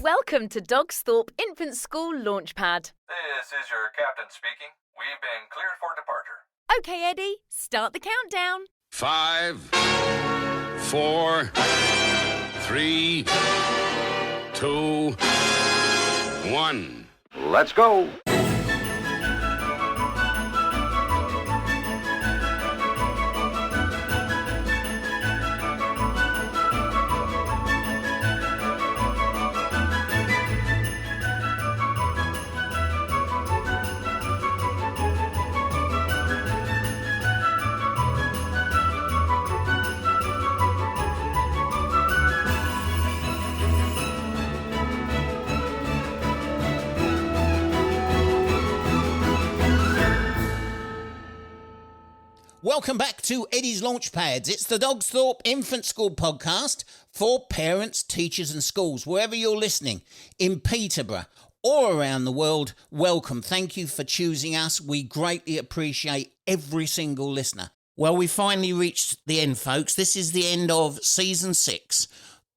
Welcome to Dogsthorpe Infant School Launchpad. This is your captain speaking. We've been cleared for departure. Okay, Eddie, start the countdown. 5, 4, 3, 2, 1. Let's go. Welcome back to Eddie's Launchpads. It's the Dogsthorpe Infant School podcast for parents, teachers and schools. Wherever you're listening, in Peterborough or around the world, welcome. Thank you for choosing us. We greatly appreciate every single listener. Well, we finally reached the end, folks. This is the end of season 6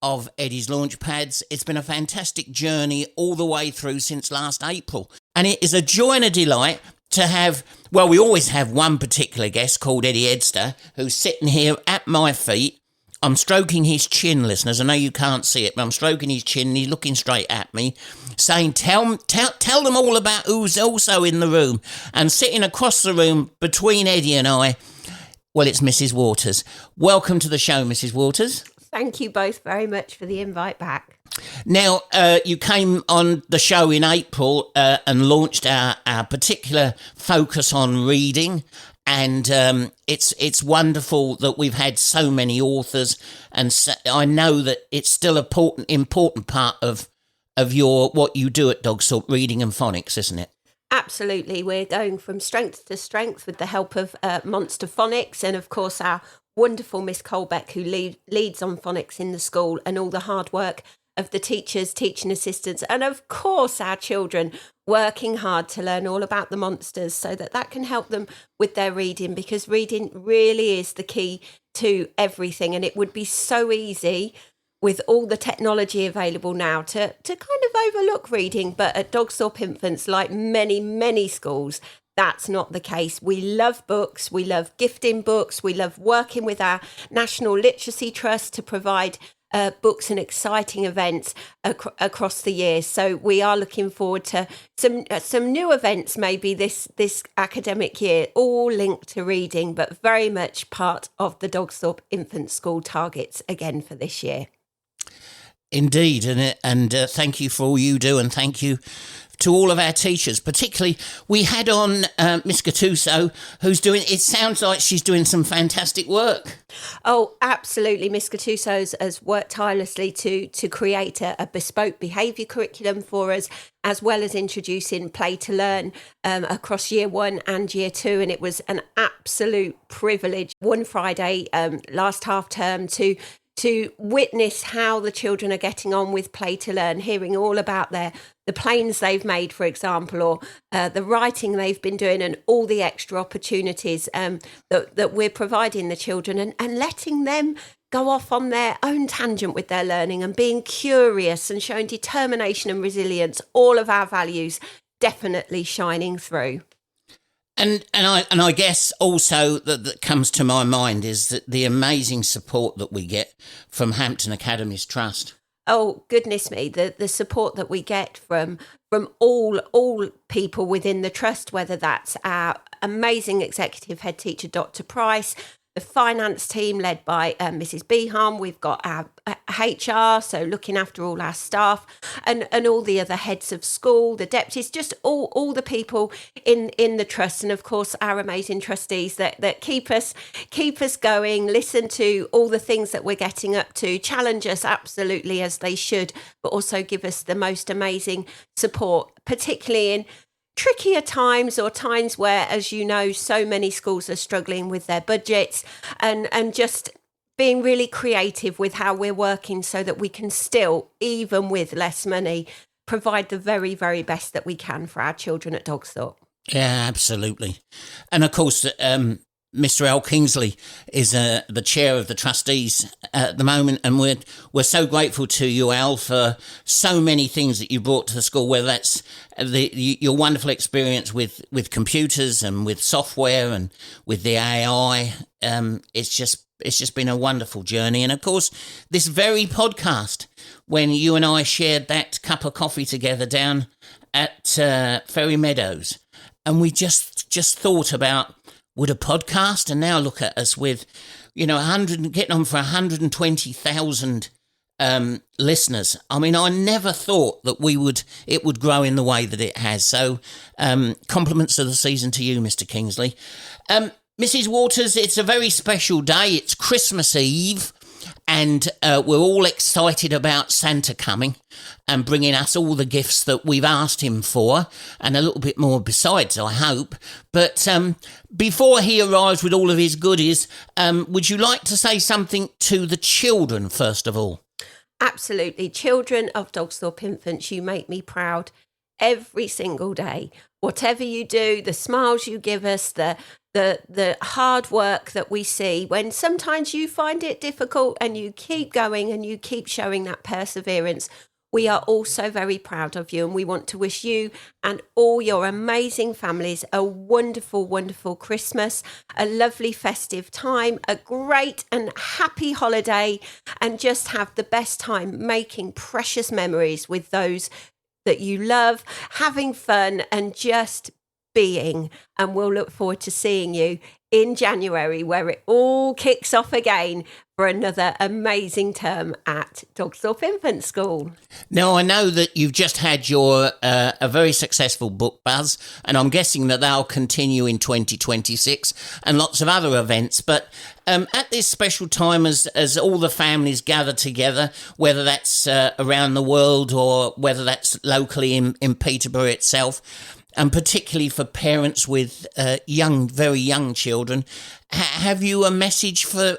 of Eddie's Launchpads. It's been a fantastic journey all the way through since last April. And it is a joy and a delight to have, well, we always have one particular guest called Eddie Edster, who's sitting here at my feet. I'm stroking his chin, listeners. I know you can't see it, but I'm stroking his chin and he's looking straight at me, saying, tell them all about who's also in the room. And sitting across the room between Eddie and I, well, it's Mrs. Waters. Welcome to the show, Mrs. Waters. Thank you both very much for the invite back. Now, you came on the show in April and launched our particular focus on reading, and it's wonderful that we've had so many authors, and so, I know that it's still an important part of what you do at Dogsthorpe, reading and phonics, isn't it? Absolutely. We're going from strength to strength with the help of Monster Phonics and, of course, our wonderful Miss Colbeck, who leads on phonics in the school, and all the hard work of the teachers, teaching assistants, and of course our children working hard to learn all about the monsters so that can help them with their reading, because reading really is the key to everything. And it would be so easy with all the technology available now to kind of overlook reading. But at Dogsthorpe Infants, like many schools, that's not the case. We love books. We love gifting books. We love working with our National Literacy Trust to provide books and exciting events across the year. So we are looking forward to some new events maybe this academic year, all linked to reading, but very much part of the Dogsthorpe Infant School targets again for this year. Indeed, and thank you for all you do, and thank you to all of our teachers. Particularly, we had on Miss Gattuso, who's doing, it sounds like she's doing some fantastic work. Oh, absolutely. Miss Gattuso has worked tirelessly to create a bespoke behaviour curriculum for us, as well as introducing play to learn across year 1 and year 2. And it was an absolute privilege one Friday last half term to witness how the children are getting on with play to learn, hearing all about the planes they've made, for example, or the writing they've been doing, and all the extra opportunities that we're providing the children, and letting them go off on their own tangent with their learning, and being curious and showing determination and resilience, all of our values definitely shining through. And I guess also that comes to my mind is that the amazing support that we get from Hampton Academies Trust. Oh, goodness me, the support that we get from all people within the trust, whether that's our amazing executive head teacher, Dr. Price, the finance team led by Mrs. Behan. We've got our HR, so looking after all our staff, and all the other heads of school, the deputies, just all the people in the trust, and of course our amazing trustees that keep us going, listen to all the things that we're getting up to, challenge us absolutely as they should, but also give us the most amazing support, particularly in trickier times, or times where, as you know, so many schools are struggling with their budgets, and just being really creative with how we're working so that we can still, even with less money, provide the very, very best that we can for our children at Dogsthorpe. Yeah, absolutely. And of course, Mr. Al Kingsley is the chair of the trustees at the moment, and we're so grateful to you, Al, for so many things that you brought to the school, whether that's your wonderful experience with computers and with software and with the AI. It's just been a wonderful journey. And of course, this very podcast, when you and I shared that cup of coffee together down at Ferry Meadows, and we just thought about, would a podcast, and now look at us with, 100, getting on for 120,000 listeners. I mean, I never thought that it would grow in the way that it has. So, compliments of the season to you, Mr. Kingsley. Mrs. Waters, it's a very special day. It's Christmas Eve, and we're all excited about Santa coming and bringing us all the gifts that we've asked him for, and a little bit more besides, I hope. But before he arrives with all of his goodies, would you like to say something to the children, first of all? Absolutely. Children of Dogsthorpe Infants, you make me proud every single day. Whatever you do, the smiles you give us, the hard work that we see, when sometimes you find it difficult and you keep going and you keep showing that perseverance, we are also very proud of you, and we want to wish you and all your amazing families a wonderful, wonderful Christmas, a lovely festive time, a great and happy holiday, and just have the best time making precious memories with those that you love, having fun and just being. And we'll look forward to seeing you in January, where it all kicks off again for another amazing term at Dogsthorpe Infant School. Now, I know that you've just had your a very successful book buzz, and I'm guessing that they'll continue in 2026 and lots of other events. But at this special time, as all the families gather together, whether that's around the world or whether that's locally in Peterborough itself, and particularly for parents with very young children, have you a message for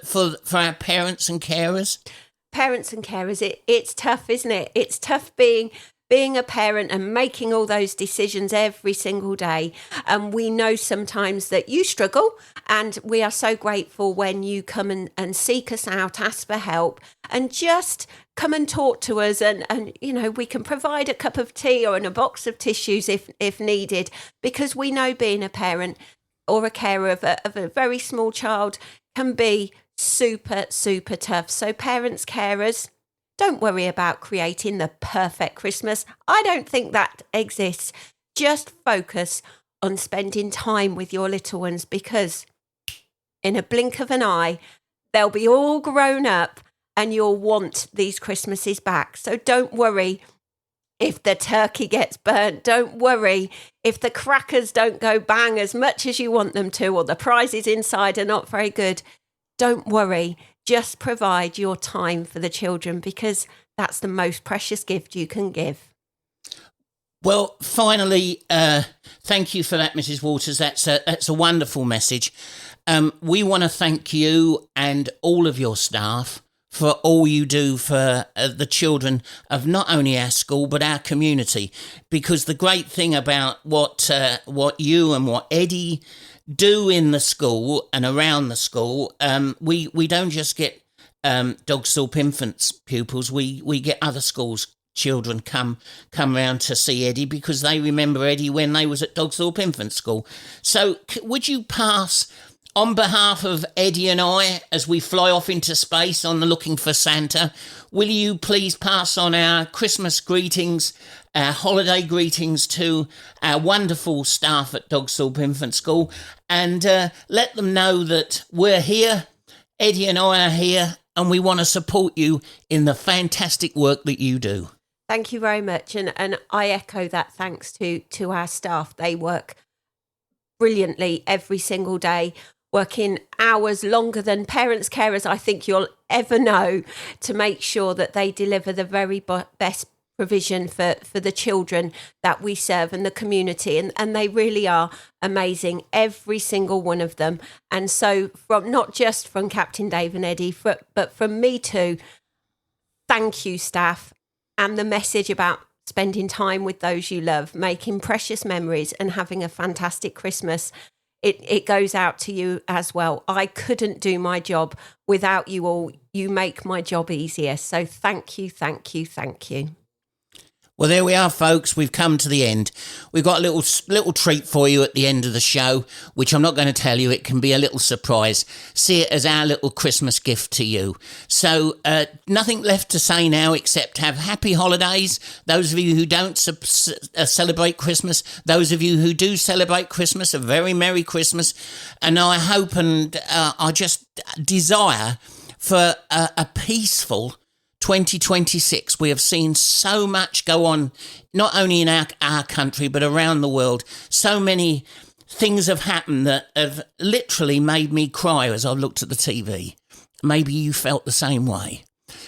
our parents and carers? Parents and carers, it's tough, isn't it? It's tough being a parent and making all those decisions every single day. And we know sometimes that you struggle, and we are so grateful when you come and seek us out, ask for help, and just come and talk to us, and we can provide a cup of tea or a box of tissues if needed, because we know being a parent or a carer of a very small child can be super, super tough. So parents, carers, don't worry about creating the perfect Christmas. I don't think that exists. Just focus on spending time with your little ones, because in a blink of an eye, they'll be all grown up and you'll want these Christmases back. So don't worry if the turkey gets burnt. Don't worry if the crackers don't go bang as much as you want them to, or the prizes inside are not very good. Don't worry. Just provide your time for the children, because that's the most precious gift you can give. Well, finally, thank you for that, Mrs. Waters. That's a wonderful message. We want to thank you and all of your staff for all you do for the children of not only our school but our community. Because the great thing about what you and what Eddie do in the school and around the school, we don't just get Dogsthorpe Infants pupils. We get other schools' children come round to see Eddie, because they remember Eddie when they was at Dogsthorpe Infant School. So would you pass, on behalf of Eddie and I, as we fly off into space on the Looking for Santa, will you please pass on our Christmas greetings, our holiday greetings to our wonderful staff at Dogsthorpe Infant School, and let them know that we're here, Eddie and I are here, and we want to support you in the fantastic work that you do. Thank you very much. And I echo that thanks to our staff. They work brilliantly every single day, working hours longer than parents, carers I think you'll ever know, to make sure that they deliver the very best provision for the children that we serve and the community. And they really are amazing, every single one of them. And so from not just from Captain Dave and Eddie, but from me too, thank you, staff. And the message about spending time with those you love, making precious memories and having a fantastic Christmas it goes out to you as well. I couldn't do my job without you all. You make my job easier. So thank you, thank you, thank you. Well, there we are, folks. We've come to the end. We've got a little treat for you at the end of the show, which I'm not going to tell you. It can be a little surprise. See it as our little Christmas gift to you. So nothing left to say now except have happy holidays. Those of you who don't celebrate Christmas, those of you who do celebrate Christmas, a very Merry Christmas. And I hope and I just desire for a peaceful 2026. We have seen so much go on, not only in our country, but around the world. So many things have happened that have literally made me cry as I've looked at the TV. Maybe you felt the same way.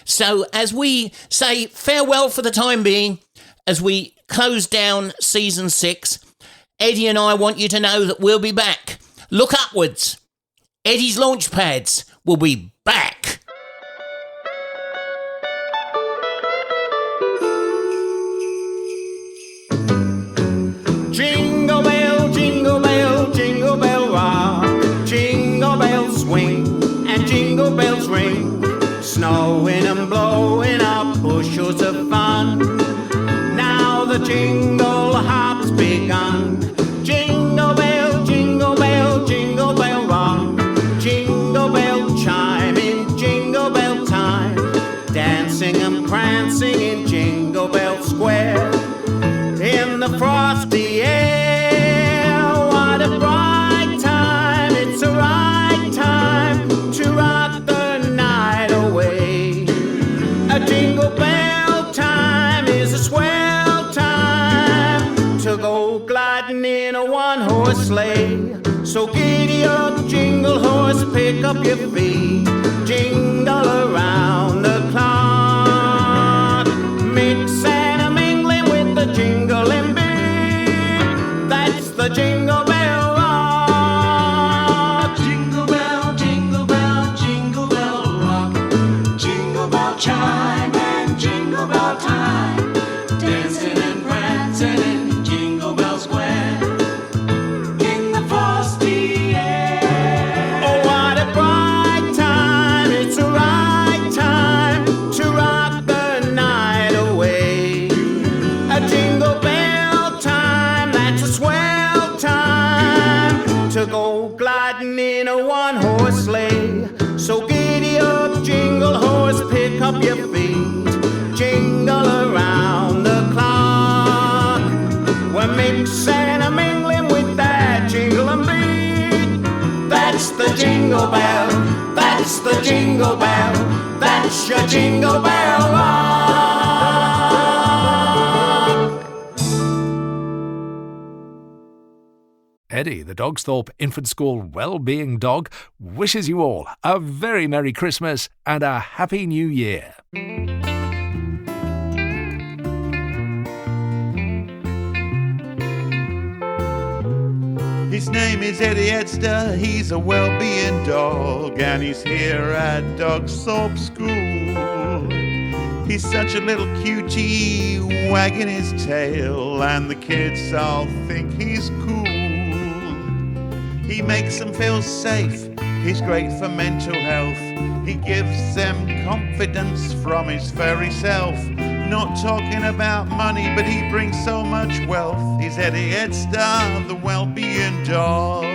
So as we say farewell for the time being, as we close down season 6, Eddie and I want you to know that we'll be back. Look upwards. Eddie's Launchpads will be back. Jingle bell, jingle bell, jingle bell rock. Jingle bells swing and jingle bells ring. Snowing and blowing up bushels of fun. Now the jingle hop's begun. Jingle bell, jingle bell, jingle bell rock. Jingle bell chime in jingle bell time. Dancing and prancing in Jingle Bell Square. In the frosty air, what a bright time. It's a right time to rock the night away. A jingle bell time is a swell time to go gliding in a one-horse sleigh. So giddy up, jingle horse, pick up your feet. Jingle around the clock. Mix and a mingling with the jingling beat. That's the Jingle Bell Rock. Jingle bell, jingle bell, jingle bell rock. Jingle bell chime and jingle bell time. Dancing and prancing in Jingle Bell Square. In the frosty air. Oh, what a bright time. It's a right time to rock the night away. A jingle bell time, that's a swell time to go gliding in a one-horse sleigh. So giddy up, jingle horse, pick up your feet. Jingle around the clock. We're mixing and mingling with that jingling beat. That's the jingle bell, that's the jingle bell, that's your Jingle Bell Rock. Eddie, the Dogsthorpe Infant School well-being dog, wishes you all a very Merry Christmas and a Happy New Year. His name is Eddie Edster, he's a well-being dog, and he's here at Dogsthorpe School. He's such a little cutie, wagging his tail, and the kids all think he's cool. He makes them feel safe, he's great for mental health. He gives them confidence from his very self. Not talking about money, but he brings so much wealth. He's Eddie Edster, the well-being dog.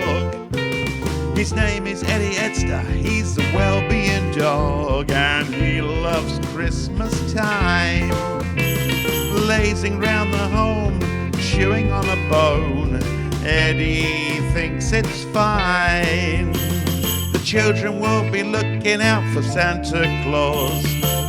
His name is Eddie Edster, he's the well-being dog, and he loves Christmas time. Lazing round the home, chewing on a bone, Eddie thinks it's fine. The children will be looking out for Santa Claus,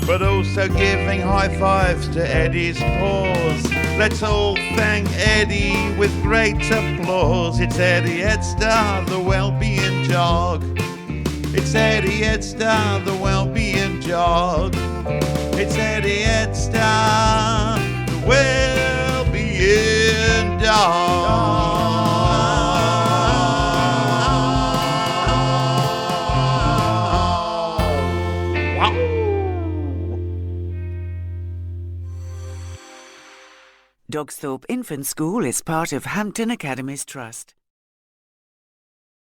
but also giving high fives to Eddie's paws. Let's all thank Eddie with great applause. It's Eddie Edster, the well-being dog. It's Eddie Edster, the well-being dog. It's Eddie Edster, the well-being dog. Dogsthorpe Infant School is part of Hampton Academies Trust.